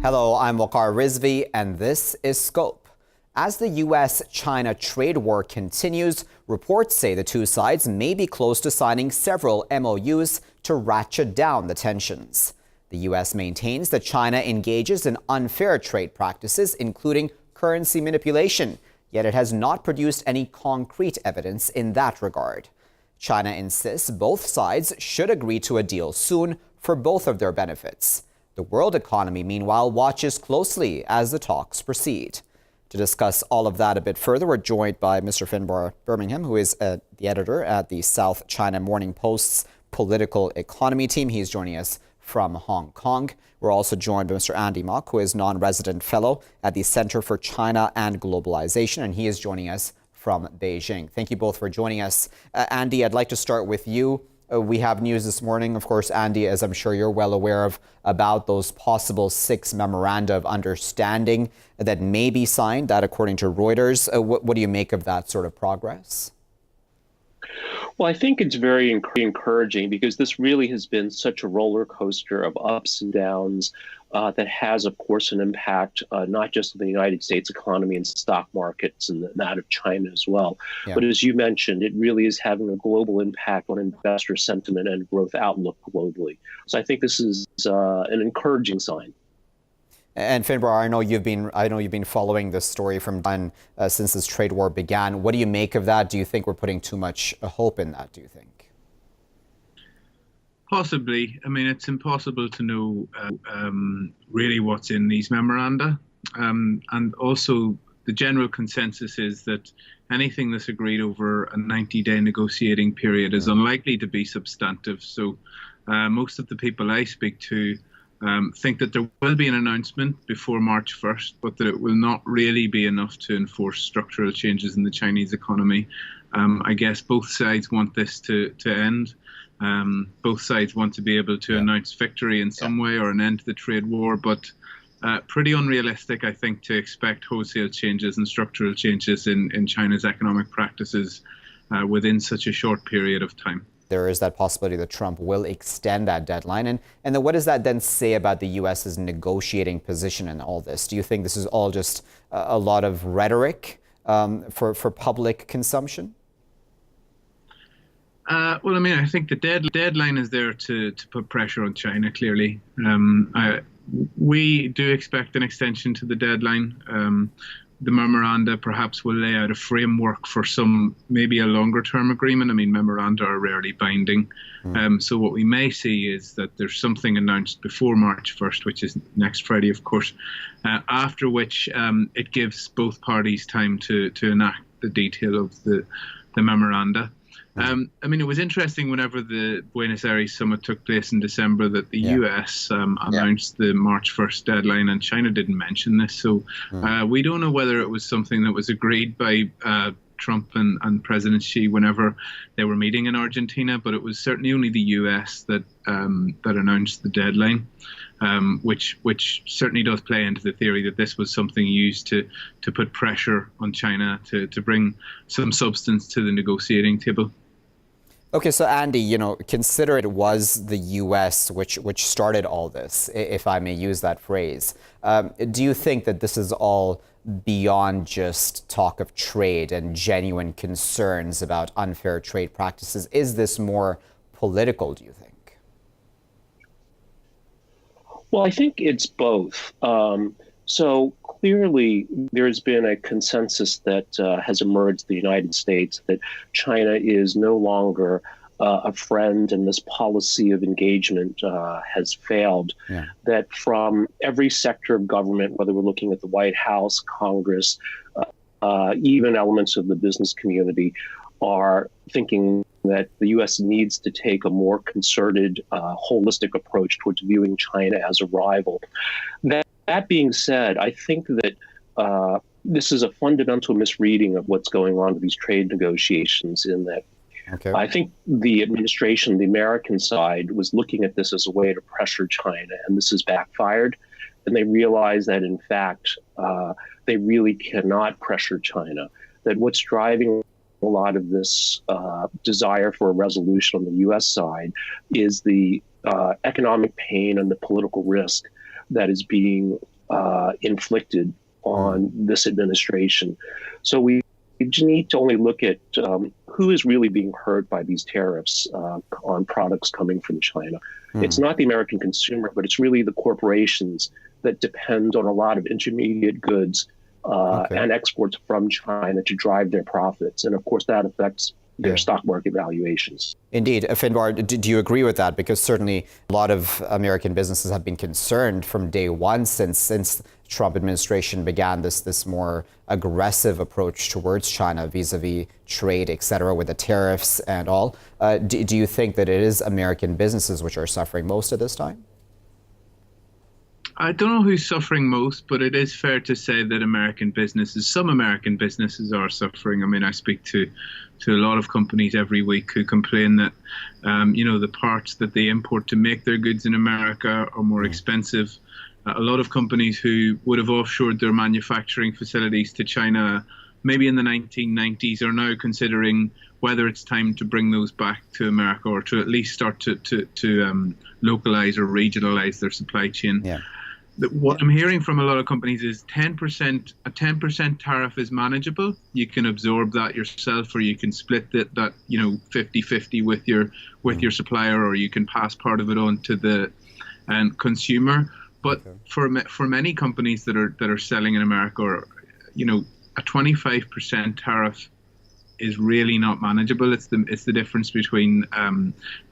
Hello, I'm Waqar Rizvi, and this is Scope. As the U.S.-China trade war continues, reports say the two sides may be close to signing several MOUs to ratchet down the tensions. The U.S. maintains that China engages in unfair trade practices, including currency manipulation, yet it has not produced any concrete evidence in that regard. China insists both sides should agree to a deal soon for both of their benefits. The world economy, meanwhile, watches closely as the talks proceed. To discuss all of that a bit further, we're joined by Mr. Finbarr Bermingham, who is the editor at the South China Morning Post's political economy team. He's joining us from Hong Kong. We're also joined by Mr. Andy Mok, who is non-resident fellow at the Center for China and Globalization, and he is joining us from Beijing. Thank you both for joining us. Andy, I'd like to start with you. We have news this morning, of course, Andy, as I'm sure you're well aware of, about those possible 6 memoranda of understanding that may be signed, that according to Reuters. What do you make of that sort of progress? Well, I think it's very encouraging because this really has been such a roller coaster of ups and downs that has, of course, an impact not just on the United States economy and stock markets and that of China as well. Yeah. But as you mentioned, it really is having a global impact on investor sentiment and growth outlook globally. So I think this is an encouraging sign. And Finbarr, I know you've been following this story from since this trade war began. What do you make of that? Do you think we're putting too much hope in that, do you think? Possibly. I mean, it's impossible to know really what's in these memoranda. And also, the general consensus is that anything that's agreed over a 90-day negotiating period is unlikely to be substantive. So most of the people I speak to think that there will be an announcement before March 1st, but that it will not really be enough to enforce structural changes in the Chinese economy. I guess both sides want this to end. Both sides want to be able to announce victory in some way or an end to the trade war, but pretty unrealistic, I think, to expect wholesale changes and structural changes in China's economic practices within such a short period of time. There is that possibility that Trump will extend that deadline. And then what does that then say about the U.S.'s negotiating position in all this? Do you think this is all just a lot of rhetoric for public consumption? Well, I mean, I think the deadline is there to put pressure on China, clearly. We do expect an extension to the deadline. The memoranda perhaps will lay out a framework for maybe a longer term agreement. I mean, memoranda are rarely binding. So what we may see is that there's something announced before March 1st, which is next Friday, of course, after which it gives both parties time to enact the detail of the memoranda. I mean, it was interesting whenever the Buenos Aires summit took place in December that the US announced the March 1st deadline, and China didn't mention this. So we don't know whether it was something that was agreed by Trump and President Xi whenever they were meeting in Argentina, but it was certainly only the US that announced the deadline, which certainly does play into the theory that this was something used to put pressure on China to bring some substance to the negotiating table. Okay, so Andy, consider it was the U.S. which started all this, if I may use that phrase. Do you think that this is all beyond just talk of trade and genuine concerns about unfair trade practices? Is this more political, do you think? Well, I think it's both. So clearly, there's been a consensus that has emerged in the United States that China is no longer a friend, and this policy of engagement has failed. That from every sector of government, whether we're looking at the White House, Congress, even elements of the business community, are thinking that the U.S. needs to take a more concerted, holistic approach towards viewing China as a rival. That being said, I think that this is a fundamental misreading of what's going on with these trade negotiations, in that I think the administration, the American side, was looking at this as a way to pressure China, and this has backfired. And they realize that, in fact, they really cannot pressure China, that what's driving a lot of this desire for a resolution on the U.S. side is the economic pain and the political risk that is being inflicted on this administration. So we need to only look at who is really being hurt by these tariffs on products coming from China. It's not the American consumer, but it's really the corporations that depend on a lot of intermediate goods and exports from China to drive their profits. And of course, that affects their stock market valuations. Indeed. Finbarr, do you agree with that? Because certainly a lot of American businesses have been concerned from day one since Trump administration began this more aggressive approach towards China vis-a-vis trade, et cetera, with the tariffs and all. Do you think that it is American businesses which are suffering most at this time? I don't know who's suffering most, but it is fair to say that some American businesses are suffering. I mean, I speak to a lot of companies every week who complain that, the parts that they import to make their goods in America are more expensive. A lot of companies who would have offshored their manufacturing facilities to China maybe in the 1990s are now considering whether it's time to bring those back to America or to at least start to localize or regionalize their supply chain. Yeah. What I'm hearing from a lot of companies is a 10% tariff is manageable. You can absorb that yourself, or you can split that 50-50 with your supplier, or you can pass part of it on to the consumer. But for many companies that are selling in America, or a 25% tariff is really not manageable. It's the difference between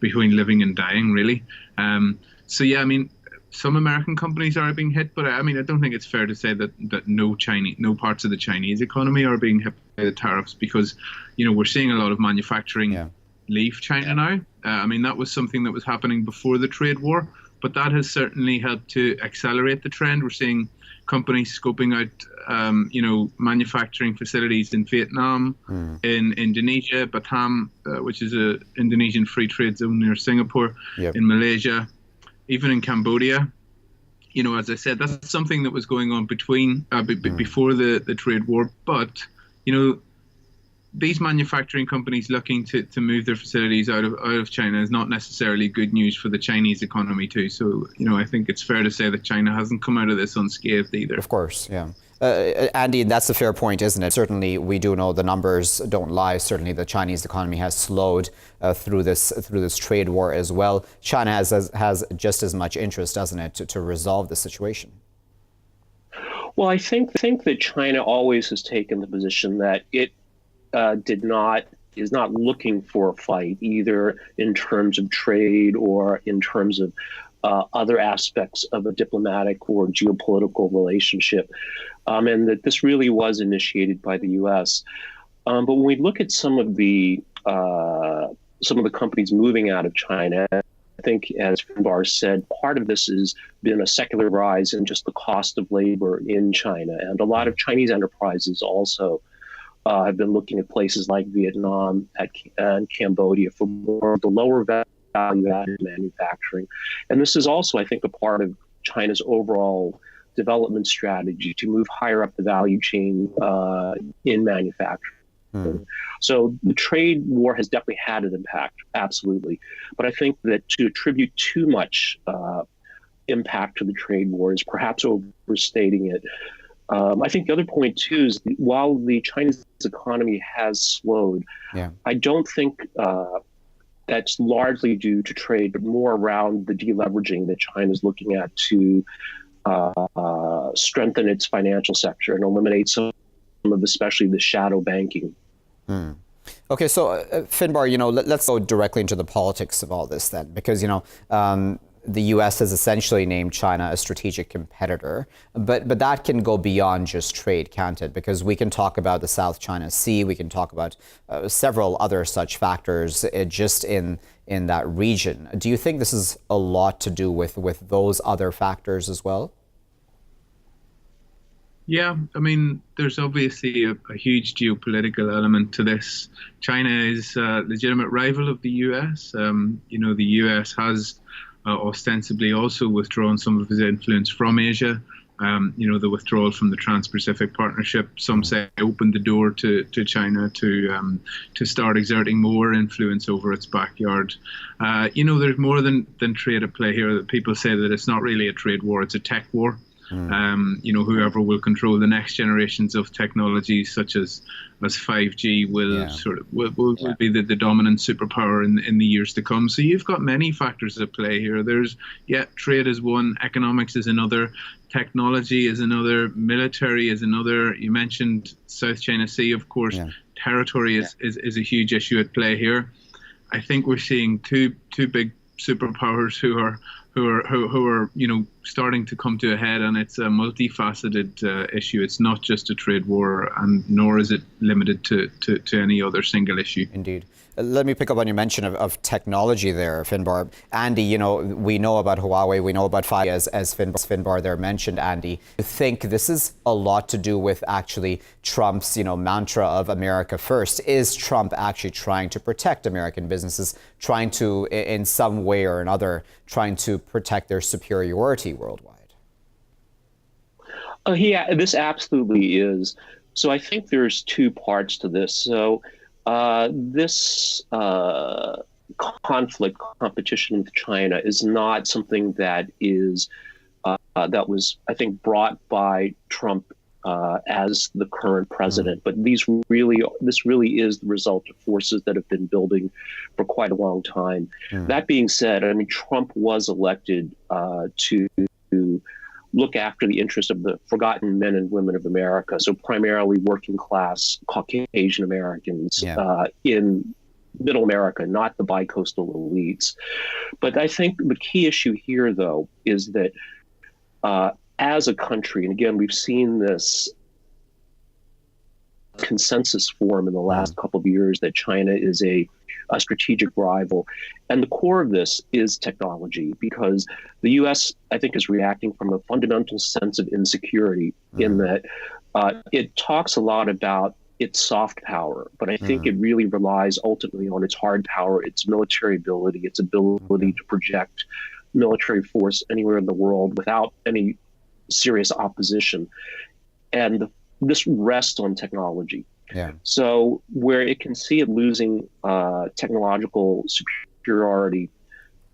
living and dying, really. So yeah, I mean, some American companies are being hit, but I mean, I don't think it's fair to say that no parts of the Chinese economy are being hit by the tariffs, because we're seeing a lot of manufacturing leave China now. I mean, that was something that was happening before the trade war, but that has certainly helped to accelerate the trend. We're seeing companies scoping out, manufacturing facilities in Vietnam, in Indonesia, Batam, which is a Indonesian free trade zone near Singapore, in Malaysia, even in Cambodia. As I said, that's something that was going on before the trade war. But, these manufacturing companies looking to move their facilities out of China is not necessarily good news for the Chinese economy too. So, I think it's fair to say that China hasn't come out of this unscathed either. Of course, yeah. Andy, that's a fair point, isn't it? Certainly, we do know the numbers don't lie. Certainly, the Chinese economy has slowed through this trade war as well. China has just as much interest, doesn't it, to resolve the situation? Well, I think that China always has taken the position that it is not looking for a fight, either in terms of trade or in terms of other aspects of a diplomatic or geopolitical relationship, and that this really was initiated by the U.S. But when we look at some of the companies moving out of China, I think, as Finbarr said, part of this has been a secular rise in just the cost of labor in China, and a lot of Chinese enterprises also have been looking at places like Vietnam and Cambodia for more of the lower value-added manufacturing. And this is also, I think, a part of China's overall development strategy to move higher up the value chain in manufacturing. So the trade war has definitely had an impact, absolutely. But I think that to attribute too much impact to the trade war is perhaps overstating it. I think the other point, too, is while the Chinese economy has slowed, I don't think that's largely due to trade, but more around the deleveraging that China is looking at to strengthen its financial sector and eliminate some of especially the shadow banking. Okay, so Finbarr, let's go directly into the politics of all this then, because, the U.S. has essentially named China a strategic competitor, but that can go beyond just trade, can't it? Because we can talk about the South China Sea, we can talk about several other such factors just in that region. Do you think this is a lot to do with those other factors as well? Yeah, I mean, there's obviously a huge geopolitical element to this. China is a legitimate rival of the U.S. The U.S. has ostensibly also withdrawn some of his influence from Asia. The withdrawal from the Trans-Pacific Partnership, some say, opened the door to China to start exerting more influence over its backyard. There's more than trade at play here. That people say that it's not really a trade war, it's a tech war. Whoever will control the next generations of technology, such as 5G, will be the dominant superpower in the years to come. So you've got many factors at play here. There's trade is one, economics is another, technology is another, military is another. You mentioned South China Sea, of course. Territory is a huge issue at play here. I think we're seeing two big superpowers who are starting to come to a head, and it's a multifaceted issue. It's not just a trade war, and nor is it limited to any other single issue. Indeed. Let me pick up on your mention of technology there, Finbarr. Andy, we know about Huawei, we know about 5G, as Finbarr there mentioned, Andy. You think this is a lot to do with actually Trump's, mantra of America first? Is Trump actually trying to protect American businesses, trying to, in some way or another, trying to protect their superiority worldwide? This absolutely is. So I think there's two parts to this. So this competition with China is not something that was, I think, brought by Trump as the current president. But this really is the result of forces that have been building for quite a long time. That being said, Trump was elected to look after the interests of the forgotten men and women of America, so primarily working class Caucasian Americans in middle America, not the bicoastal elites. But I think the key issue here, though, is that as a country, and again, we've seen this consensus form in the last couple of years that China is a strategic rival. And the core of this is technology, because the U.S., I think, is reacting from a fundamental sense of insecurity in that it talks a lot about its soft power, but I think it really relies ultimately on its hard power, its military ability, its ability to project military force anywhere in the world without any serious opposition. And this rests on technology. So where it can see it losing technological superiority,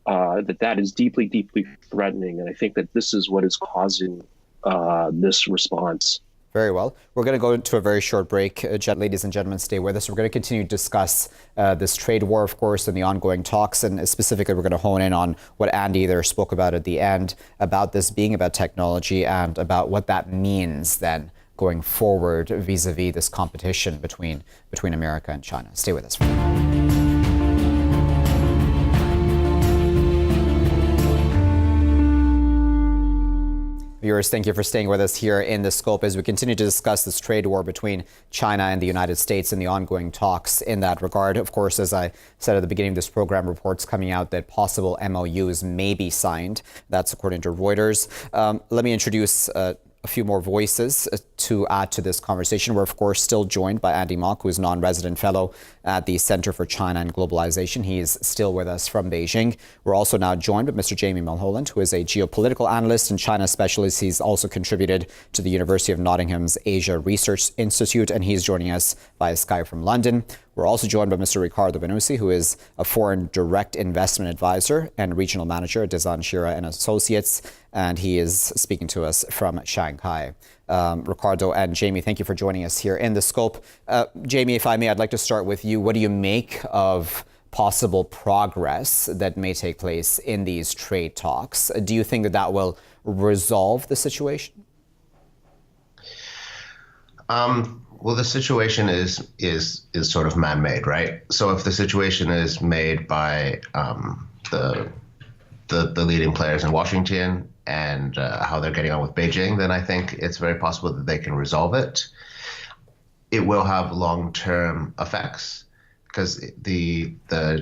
that is deeply, deeply threatening. And I think that this is what is causing this response. Very well. We're going to go into a very short break. Ladies and gentlemen, stay with us. We're going to continue to discuss this trade war, of course, and the ongoing talks. And specifically, we're going to hone in on what Andy there spoke about at the end, about this being about technology and about what that means then going forward vis-a-vis this competition between America and China. Stay with us. Viewers, thank you for staying with us here in The Scope as we continue to discuss this trade war between China and the United States and the ongoing talks in that regard. Of course, as I said at the beginning of this program, reports coming out that possible MOUs may be signed. That's according to Reuters. Let me introduce a few more voices to add to this conversation. We're, of course, still joined by Andy Mock, who is non-resident fellow at the Center for China and Globalization. He is still with us from Beijing. We're also now joined by Mr. Jamie Mulholland, who is a geopolitical analyst and China specialist. He's also contributed to the University of Nottingham's Asia Research Institute, and he's joining us via Skype from London. We're also joined by Mr. Riccardo Benussi, who is a foreign direct investment advisor and regional manager at Dezan Shira and Associates, and he is speaking to us from Shanghai. Riccardo and Jamie, thank you for joining us here in The Scope. Jamie, if I may, I'd like to start with you. What do you make of possible progress that may take place in these trade talks? Do you think that will resolve the situation? Well, the situation is sort of man-made, right? So if the situation is made by the leading players in Washington and how they're getting on with Beijing, then I think it's very possible that they can resolve it. It will have long-term effects because the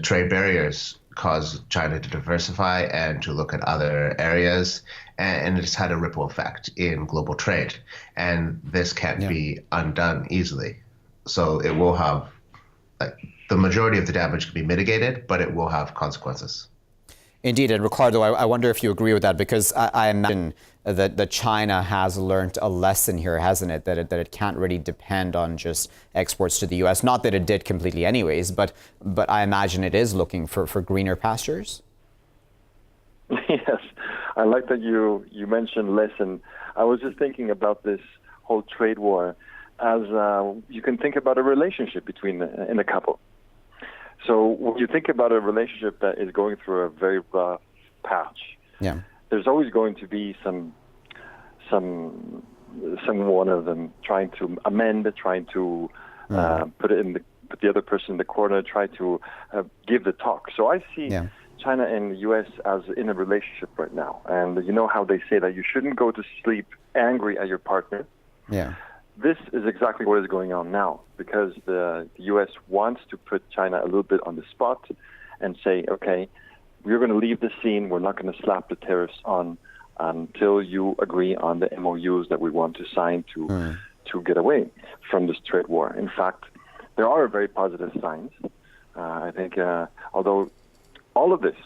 trade barriers cause China to diversify and to look at other areas, and it's had a ripple effect in global trade. And this can't be undone easily. So it will have, the majority of the damage can be mitigated, but it will have consequences. Indeed, and Riccardo, I wonder if you agree with that, because I imagine that China has learned a lesson here, hasn't it? That it can't really depend on just exports to the U.S. Not that it did completely anyways, but I imagine it is looking for greener pastures. Yes, I like that you mentioned lesson. I was just thinking about this whole trade war as you can think about a relationship in a couple. So when you think about a relationship that is going through a very rough patch, there's always going to be some one of them trying to amend, trying to put the other person in the corner, try to give the talk. So I see China and the U.S. as in a relationship right now. And you know how they say that you shouldn't go to sleep angry at your partner? Yeah. This is exactly what is going on now, because the U.S. wants to put China a little bit on the spot and say, okay, we're going to leave the scene. We're not going to slap the tariffs on until you agree on the MOUs that we want to sign to get away from this trade war. In fact, there are very positive signs. I think, although all of this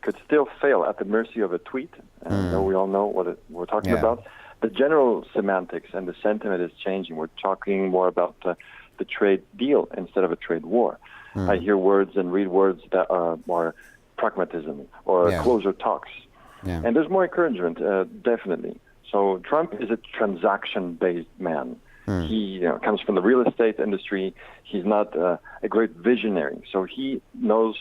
could still fail at the mercy of a tweet, and we all know what we're talking about, the general semantics and the sentiment is changing. We're talking more about the trade deal instead of a trade war. I hear words and read words that are more pragmatism or closer talks. And there's more encouragement, definitely. So Trump is a transaction-based man. He comes from the real estate industry. He's not a great visionary. So he knows,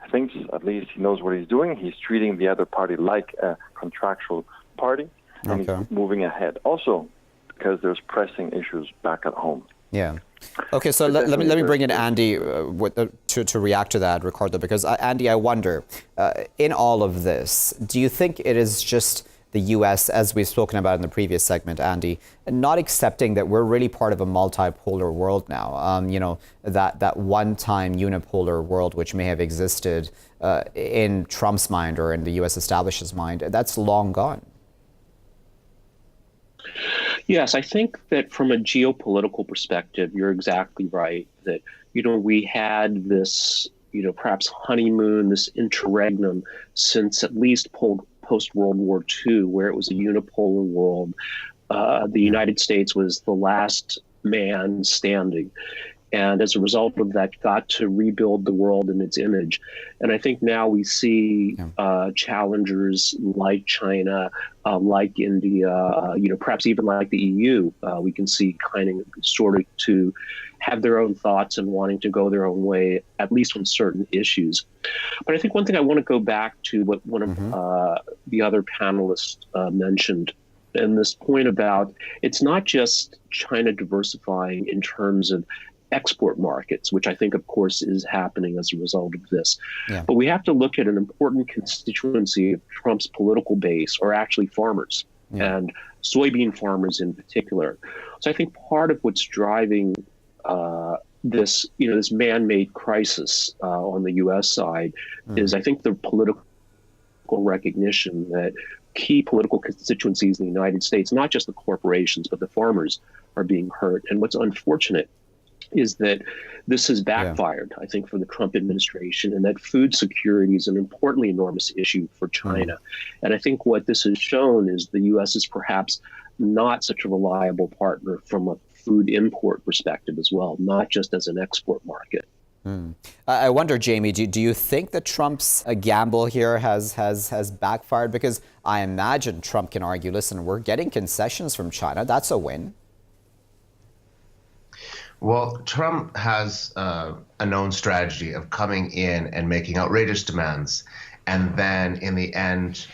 thinks at least he knows what he's doing. He's treating the other party like a contractual party. And he's moving ahead. Also, because there's pressing issues back at home. Yeah. Okay, so let me bring in Andy to react to that, Riccardo, because Andy, I wonder, in all of this, do you think it is just the U.S., as we've spoken about in the previous segment, Andy, not accepting that we're really part of a multipolar world now? That one-time unipolar world which may have existed in Trump's mind or in the U.S. establishment's mind, that's long gone. Yes, I think that from a geopolitical perspective, you're exactly right that, we had this, perhaps honeymoon, this interregnum since at least post-World War II, where it was a unipolar world. The United States was the last man standing. And as a result of that, got to rebuild the world in its image. And I think now we see challengers like China, like India, perhaps even like the EU. We can see sort of to have their own thoughts and wanting to go their own way, at least on certain issues. But I think one thing I want to go back to what one of the other panelists mentioned, and this point about it's not just China diversifying in terms of export markets, which I think, of course, is happening as a result of this. But we have to look at an important constituency of Trump's political base, or actually farmers, and soybean farmers in particular. So I think part of what's driving this man-made crisis on the U.S. side is, I think, the political recognition that key political constituencies in the United States, not just the corporations, but the farmers, are being hurt. And what's unfortunate is that this has backfired, I think, for the Trump administration, and that food security is an importantly enormous issue for China. And I think what this has shown is the U.S. is perhaps not such a reliable partner from a food import perspective as well, not just as an export market. I wonder, Jamie, do you think that Trump's gamble here has backfired? Because I imagine Trump can argue, listen, we're getting concessions from China. That's a win. Well, Trump has a known strategy of coming in and making outrageous demands, and then in the end,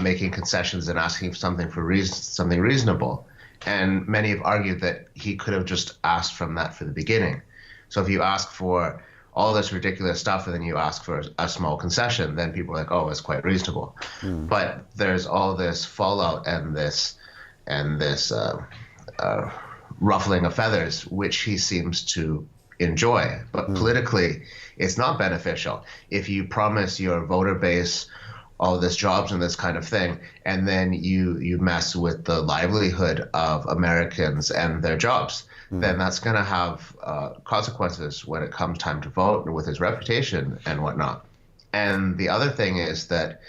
making concessions and asking for something something reasonable. And many have argued that he could have just asked from that for the beginning. So if you ask for all this ridiculous stuff and then you ask for a small concession, then people are like, oh, it's quite reasonable. But there's all this fallout and this ruffling of feathers, which he seems to enjoy. But politically, it's not beneficial. If you promise your voter base all this jobs and this kind of thing, and then you mess with the livelihood of Americans and their jobs, then that's going to have consequences when it comes time to vote and with his reputation and whatnot. And the other thing is that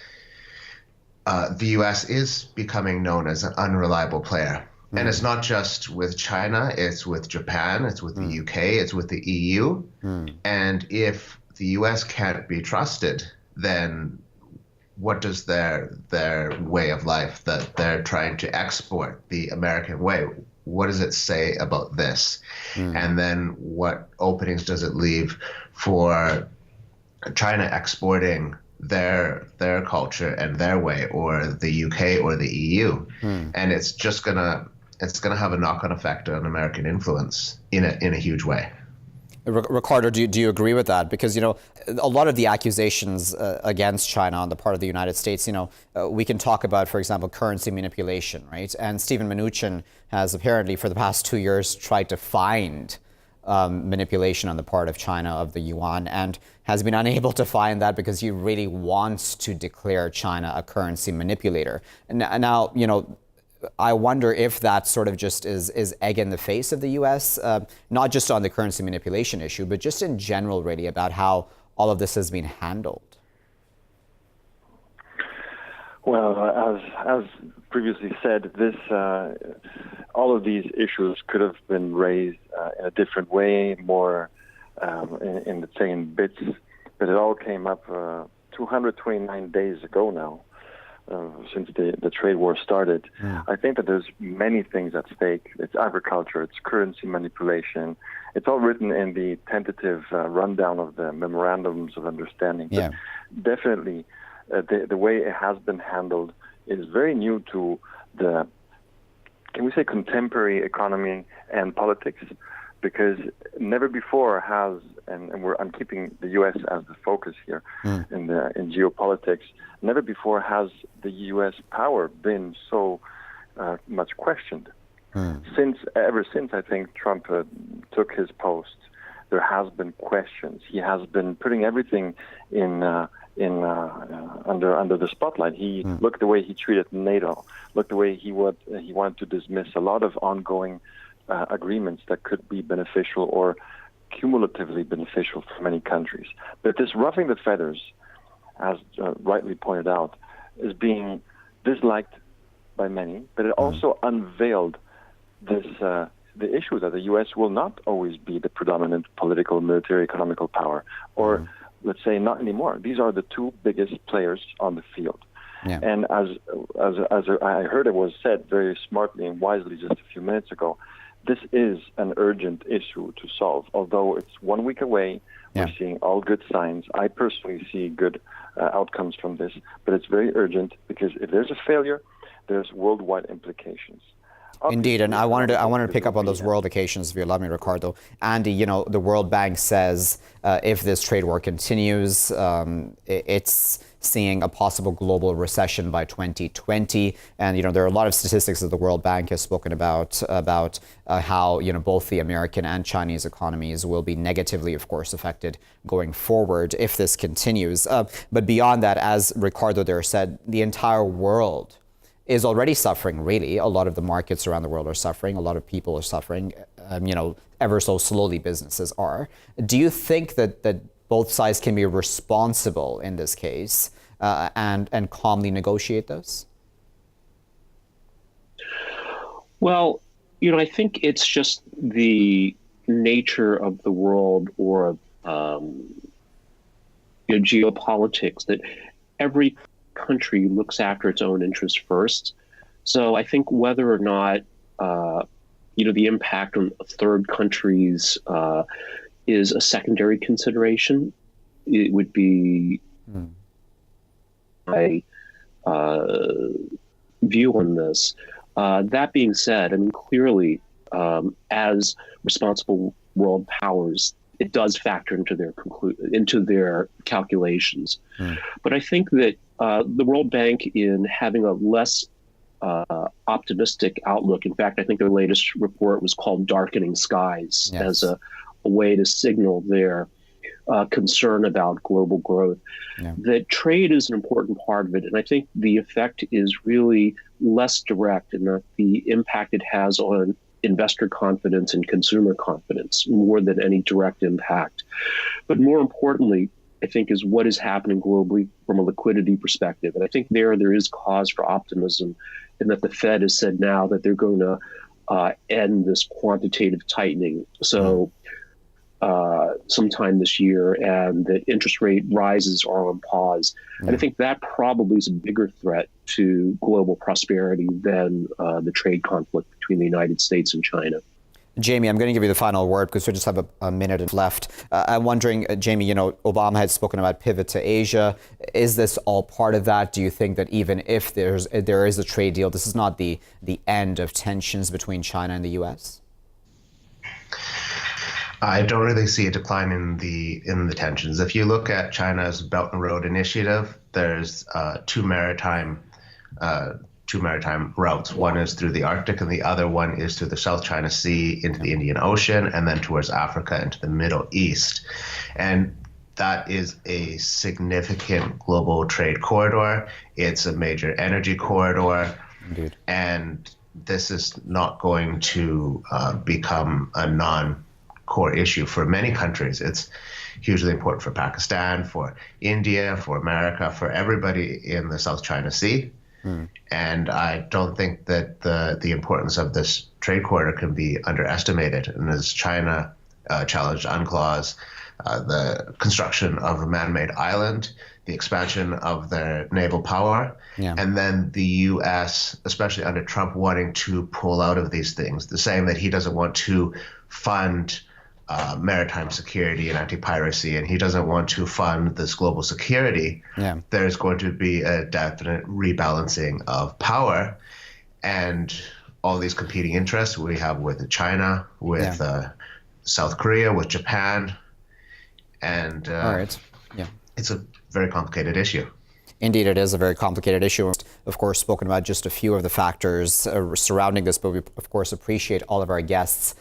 the U.S. is becoming known as an unreliable player. And it's not just with China, it's with Japan, it's with the UK, it's with the EU. And if the US can't be trusted, then what does their way of life that they're trying to export, the American way, what does it say about this? And then what openings does it leave for China exporting their culture and their way, or the UK or the EU? And it's gonna have a knock-on effect on American influence in a huge way. Riccardo, do you agree with that? Because, a lot of the accusations against China on the part of the United States, we can talk about, for example, currency manipulation, right? And Steven Mnuchin has apparently for the past 2 years tried to find manipulation on the part of China of the yuan, and has been unable to find that because he really wants to declare China a currency manipulator. And now, I wonder if that sort of just is egg in the face of the U.S., not just on the currency manipulation issue, but just in general, really, about how all of this has been handled. Well, as previously said, all of these issues could have been raised in a different way, more in bits, but it all came up 229 days ago now. Since the trade war started. I think that there's many things at stake. It's agriculture, it's currency manipulation. It's all written in the tentative rundown of the memorandums of understanding. Yeah. But definitely, the way it has been handled is very new to the, can we say, contemporary economy and politics, because never before has, I'm keeping the U.S. as the focus here in geopolitics. Never before has the U.S. power been so much questioned. Ever since I think Trump took his post, there has been questions. He has been putting everything under the spotlight. Look at the way he treated NATO. Look the way he wanted to dismiss a lot of ongoing agreements that could be beneficial or cumulatively beneficial for many countries. But this roughing the feathers, as rightly pointed out, is being disliked by many, but it also unveiled the issue that the U.S. will not always be the predominant political, military, economical power, or let's say not anymore. These are the two biggest players on the field. Yeah. And as I heard it was said very smartly and wisely just a few minutes ago, this is an urgent issue to solve. Although it's 1 week away, we're seeing all good signs. I personally see good outcomes from this, but it's very urgent because if there's a failure, there's worldwide implications. Indeed, and I wanted to pick up on those world occasions, if you allow me, Riccardo. Andy, the World Bank says if this trade war continues, it's seeing a possible global recession by 2020. And there are a lot of statistics that the World Bank has spoken about how both the American and Chinese economies will be negatively, of course, affected going forward if this continues. But beyond that, as Riccardo there said, the entire world is already suffering, really. A lot of the markets around the world are suffering. A lot of people are suffering, ever so slowly businesses are. Do you think that both sides can be responsible in this case and calmly negotiate this? Well, I think it's just the nature of the world or geopolitics that every country looks after its own interests first. So I think whether or not the impact on third countries is a secondary consideration, it would be my view on this. That being said, clearly, as responsible world powers, it does factor into their calculations. But I think that the World Bank, in having a less optimistic outlook, in fact, I think their latest report was called Darkening Skies, as a way to signal their concern about global growth. That trade is an important part of it. And I think the effect is really less direct in that the impact it has on investor confidence and consumer confidence more than any direct impact. But more importantly, I think, is what is happening globally from a liquidity perspective. And I think there is cause for optimism in that the Fed has said now that they're going to end this quantitative tightening. So sometime this year, and that interest rate rises are on pause. And I think that probably is a bigger threat to global prosperity than the trade conflict between the United States and China. Jamie, I'm going to give you the final word because we just have a minute left. I'm wondering, Jamie, Obama had spoken about pivot to Asia. Is this all part of that? Do you think that even if there is a trade deal, this is not the end of tensions between China and the U.S.? I don't really see a decline in the tensions. If you look at China's Belt and Road Initiative, there's two maritime routes. One is through the Arctic, and the other one is through the South China Sea into the Indian Ocean, and then towards Africa into the Middle East. And that is a significant global trade corridor. It's a major energy corridor. Indeed. And this is not going to become a non-core issue for many countries. It's hugely important for Pakistan, for India, for America, for everybody in the South China Sea. And I don't think that the importance of this trade corridor can be underestimated. And as China challenged UNCLOS, the construction of a man-made island, the expansion of their naval power, and then the U.S., especially under Trump, wanting to pull out of these things, the saying that he doesn't want to fund maritime security and anti-piracy, and he doesn't want to fund this global security, there's going to be a definite rebalancing of power. And all these competing interests we have with China, with South Korea, with Japan, and it's a very complicated issue. Indeed, it is a very complicated issue. Of course, spoken about just a few of the factors surrounding this, but we, of course, appreciate all of our guests'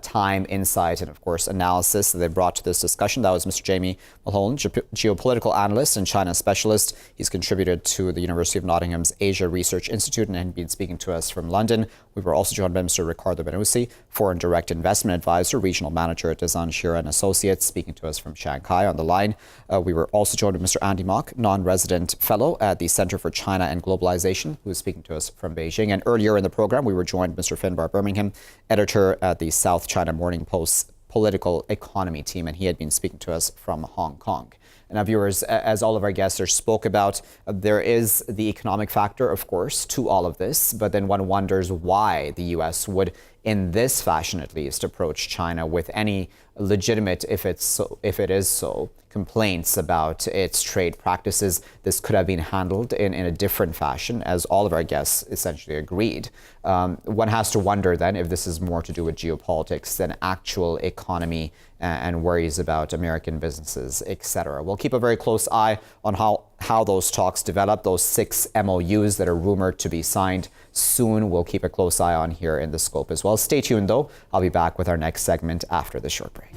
time, insight, and, of course, analysis that they brought to this discussion. That was Mr. Jamie Mulholland, geopolitical analyst and China specialist. He's contributed to the University of Nottingham's Asia Research Institute and had been speaking to us from London. We were also joined by Mr. Riccardo Benussi, foreign direct investment advisor, regional manager at Dazan Shira and Associates, speaking to us from Shanghai on the line. We were also joined by Mr. Andy Mock, non-resident fellow at the Center for China and Globalization, who is speaking to us from Beijing. And earlier in the program, we were joined by Mr. Finbarr Bermingham, editor at the South China Morning Post's political economy team, and he had been speaking to us from Hong Kong. And now, viewers, as all of our guests spoke about, there is the economic factor, of course, to all of this, but then one wonders why the U.S. would, in this fashion at least, approach China with any legitimate, if it is so, complaints about its trade practices. This could have been handled in a different fashion, as all of our guests essentially agreed. One has to wonder then if this is more to do with geopolitics than actual economy and worries about American businesses, etc. We'll keep a very close eye on how those talks develop, those 6 MOUs that are rumored to be signed soon. We'll keep a close eye on here in the scope as well. Stay tuned, though. I'll be back with our next segment after the short break.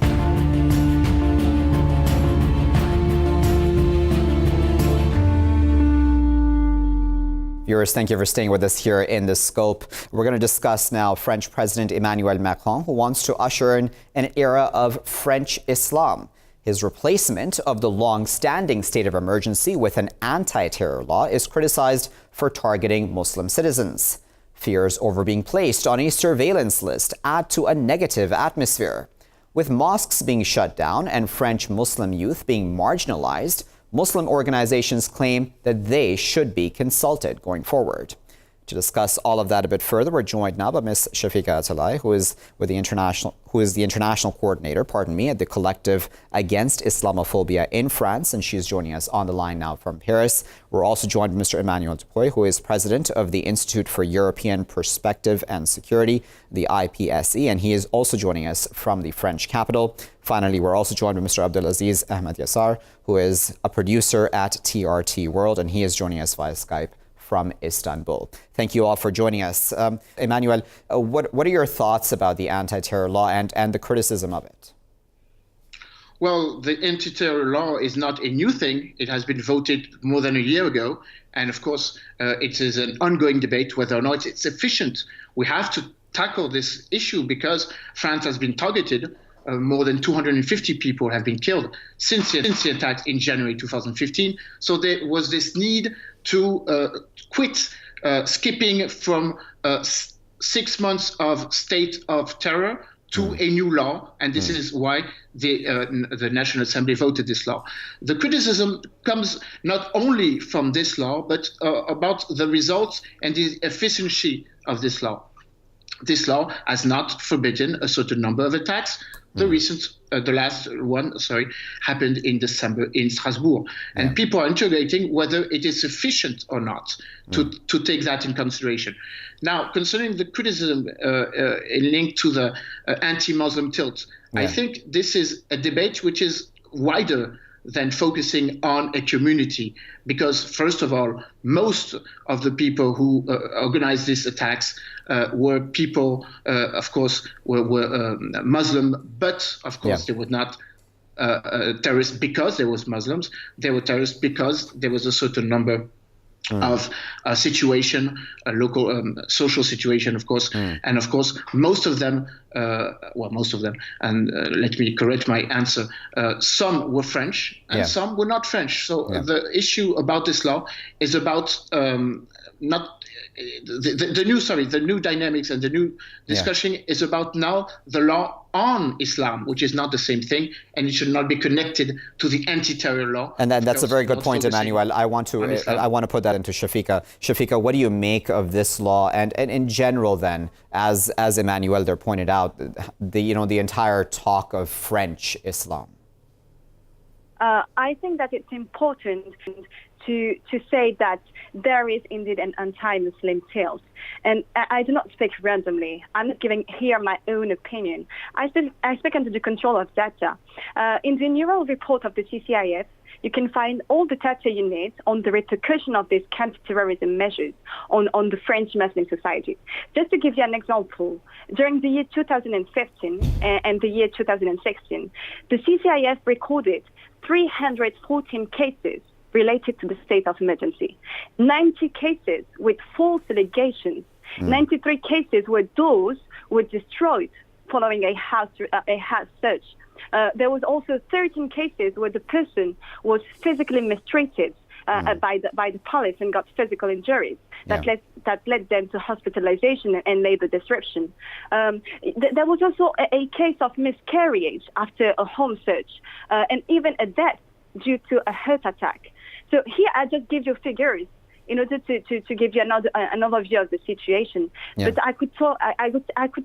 Viewers, thank you for staying with us here in The Scope. We're going to discuss now French President Emmanuel Macron, who wants to usher in an era of French Islam. His replacement of the long-standing state of emergency with an anti-terror law is criticized for targeting Muslim citizens. Fears over being placed on a surveillance list add to a negative atmosphere. With mosques being shut down and French Muslim youth being marginalized, Muslim organizations claim that they should be consulted going forward. To discuss all of that a bit further, we're joined now by Ms. Chafika Attalai, who is the international coordinator, at the Collective Against Islamophobia in France, and she's joining us on the line now from Paris. We're also joined by Mr. Emmanuel Dupuy, who is president of the Institute for European Perspective and Security, the IPSE, and he is also joining us from the French capital. Finally, we're also joined by Mr. Abdulaziz Ahmet Yasar, who is a producer at TRT World, and he is joining us via Skype from Istanbul. Thank you all for joining us. Emmanuel, what are your thoughts about the anti-terror law and the criticism of it? Well, the anti-terror law is not a new thing. It has been voted more than a year ago. And of course, it is an ongoing debate whether or not it's efficient. We have to tackle this issue because France has been targeted. More than 250 people have been killed since the attack in January 2015. So there was this need to quit skipping from 6 months of state of terror to a new law, and this is why the National Assembly voted this law. The criticism comes not only from this law, but about the results and the efficiency of this law. This law has not forbidden a certain number of attacks. The last one, happened in December in Strasbourg. And people are interrogating whether it is sufficient or not to take that in consideration. Now, concerning the criticism linked to the anti-Muslim tilt, I think this is a debate which is wider than focusing on a community, because first of all, most of the people who organized these attacks were people, of course, were Muslim, but of course they were not terrorists because they were Muslims. They were terrorists because there was a certain number of a situation, a local social situation, of course. And of course, most of them, and let me correct my answer, some were French and some were not French. So the issue about this law is about not the new dynamics, and the new discussion is about now the law on Islam, which is not the same thing, and it should not be connected to the anti-terror law. And that's a very good point, Emmanuel. I want to put that into Chafika. Chafika, what do you make of this law, and in general then, as Emmanuel there pointed out, the entire talk of French Islam? I think that it's important to say that there is indeed an anti-Muslim tilt. And I do not speak randomly. I'm not giving here my own opinion. I speak under the control of data. In the annual report of the CCIF, you can find all the data you need on the repercussion of these counter-terrorism measures on the French Muslim society. Just to give you an example, during the year 2015 and the year 2016, the CCIF recorded 314 cases related to the state of emergency, 90 cases with false allegations, 93 cases where doors were destroyed following a house search. There was also 13 cases where the person was physically mistreated by the police and got physical injuries that led them to hospitalization and labor disruption. There was also a case of miscarriage after a home search, and even a death due to a heart attack. So here I just give you figures in order to give you an overview of the situation. But I could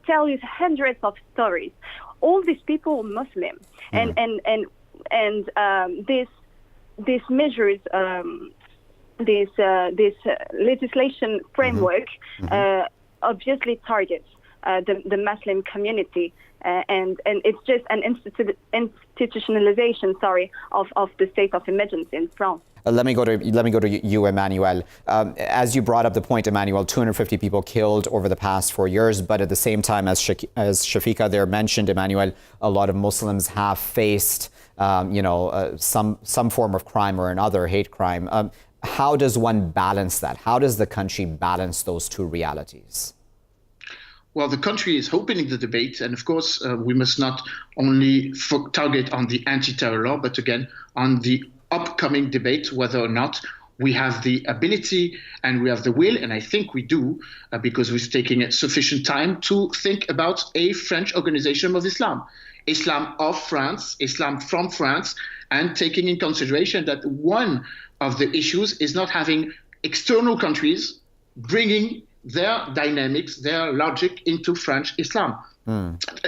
tell you hundreds of stories. All these people were Muslim, and these measures, this legislation framework obviously targets the Muslim community, and it's just an institutionalization, of the state of emergency in France. Let me go to you, Emmanuel. As you brought up the point, Emmanuel, 250 people killed over the past 4 years, but at the same time, as Chafika there mentioned, Emmanuel, a lot of Muslims have faced, some form of crime or another, hate crime. How does one balance that? How does the country balance those two realities? Well, the country is opening the debate, and of course, we must not only target on the anti-terror law, but again on the upcoming debate whether or not we have the ability and we have the will, and I think we do, because we've taken sufficient time to think about a French organization of Islam, Islam of France, Islam from France, and taking in consideration that one of the issues is not having external countries bringing their dynamics, their logic into French Islam.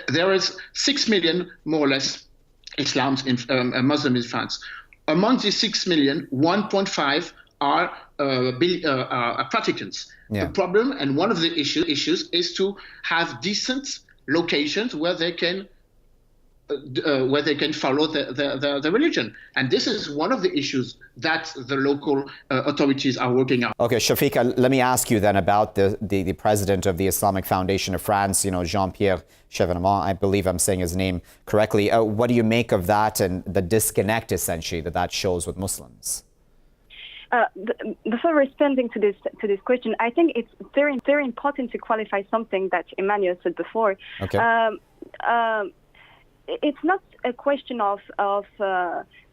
There is 6 million, more or less, Muslims in France. Among these 6 million, 1.5 are practicants. The problem, and one of the issues, is to have decent locations where they can follow the religion. And this is one of the issues that the local authorities are working on. Okay, Chafika, let me ask you then about the president of the Islamic Foundation of France, Jean-Pierre Chevènement, I believe I'm saying his name correctly. What do you make of that and the disconnect, essentially, that shows with Muslims? Before responding to this question, I think it's very, very important to qualify something that Emmanuel said before. Okay. It's not a question of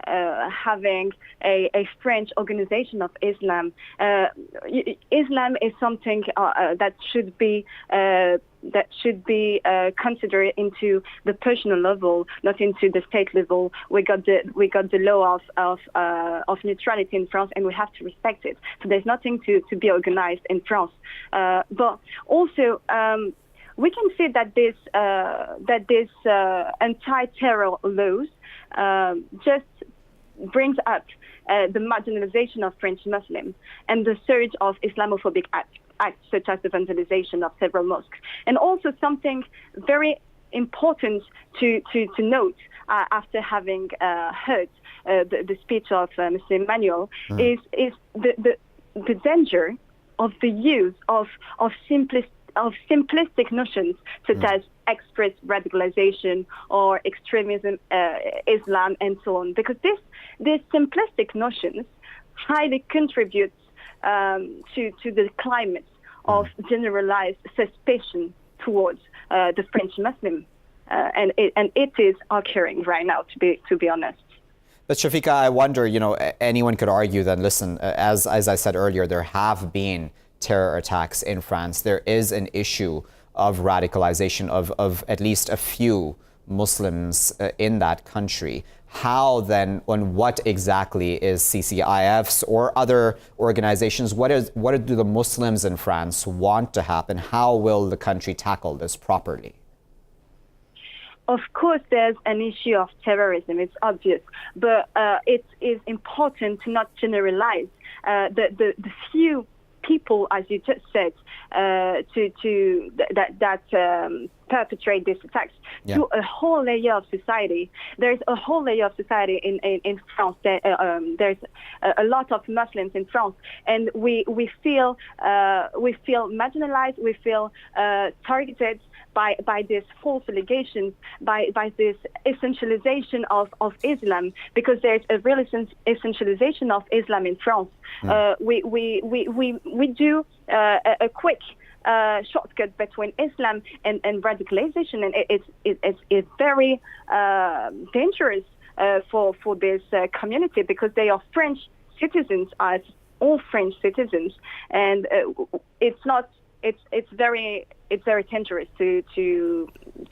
having a French organization of Islam. Islam is something that should be should be considered into the personal level, not into the state level. We got the law of neutrality in France, and we have to respect it. So there's nothing to be organized in France. But also, we can see that this anti-terror laws just brings up the marginalization of French Muslims and the surge of Islamophobic acts such as the vandalization of several mosques. And also something very important to note after having heard the speech of Mr. Emmanuel is the danger of the use of simplistic notions such as express radicalization or extremism, Islam, and so on, because these simplistic notions highly contribute to the climate of generalized suspicion towards the French Muslim, and it is occurring right now, to be honest. But Chafika, I wonder, anyone could argue that, listen, as I said earlier, there have been terror attacks in France. There is an issue of radicalization of at least a few Muslims in that country. How then, and what exactly is CCIF's or other organizations, what do the Muslims in France want to happen? How will the country tackle this properly? Of course, there's an issue of terrorism, it's obvious, but it is important to not generalize the few people, as you just said, that perpetrate these attacks to a whole layer of society. There's a whole layer of society in France. There's a lot of Muslims in France, and we feel marginalized. We feel targeted by this false allegations, by this essentialization of Islam, because there's a real essentialization of Islam in France. We do a quick shortcut between Islam and radicalization, and it's very dangerous for this community, because they are French citizens, as all French citizens, and it's very dangerous to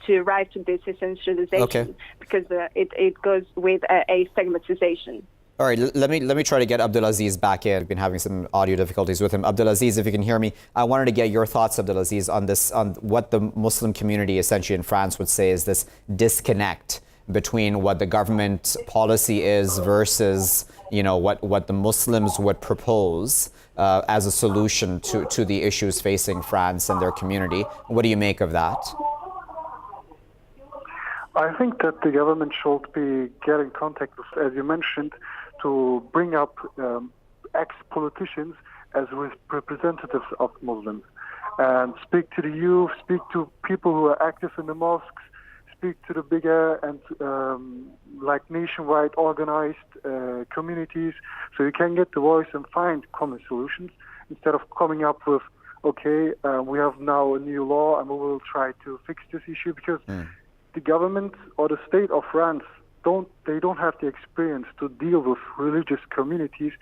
arrive to this essentialization, because it goes with a stigmatization. All right, let me try to get Abdulaziz back in. I've been having some audio difficulties with him. Abdulaziz, if you can hear me, I wanted to get your thoughts, Abdulaziz, on what the Muslim community essentially in France would say is this disconnect between what the government policy is versus what the Muslims would propose as a solution to the issues facing France and their community. What do you make of that? I think that the government should be getting contact with, as you mentioned, to bring up ex-politicians as representatives of Muslims, and speak to the youth, speak to people who are active in the mosques, speak to the bigger and nationwide organized communities, so you can get the voice and find common solutions instead of coming up with, we have now a new law and we will try to fix this issue, because the government or the state of France don't have the experience to deal with religious communities,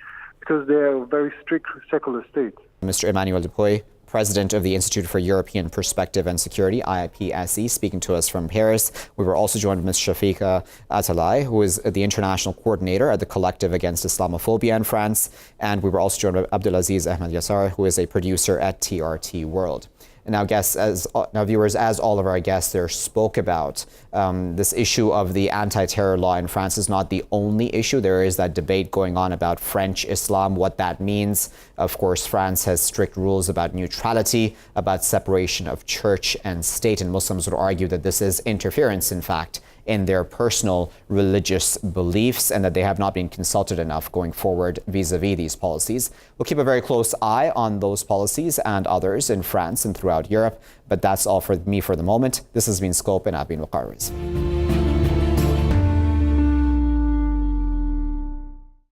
because they are a very strict secular state. Mr. Emmanuel Dupuy, President of the Institute for European Perspective and Security, IPSE, speaking to us from Paris. We were also joined by Ms. Chafika Attalai, who is the International Coordinator at the Collective Against Islamophobia in France. And we were also joined by Abdulaziz Ahmed Yasar, who is a producer at TRT World. And now, viewers, as all of our guests there spoke about, this issue of the anti-terror law in France is not the only issue. There is that debate going on about French Islam, what that means. Of course, France has strict rules about neutrality, about separation of church and state, and Muslims would argue that this is interference, in fact, in their personal religious beliefs, and that they have not been consulted enough going forward vis-a-vis these policies. We'll keep a very close eye on those policies and others in France and throughout Europe, but that's all for me for the moment. This has been Scope, and I've been Waqar Rizvi.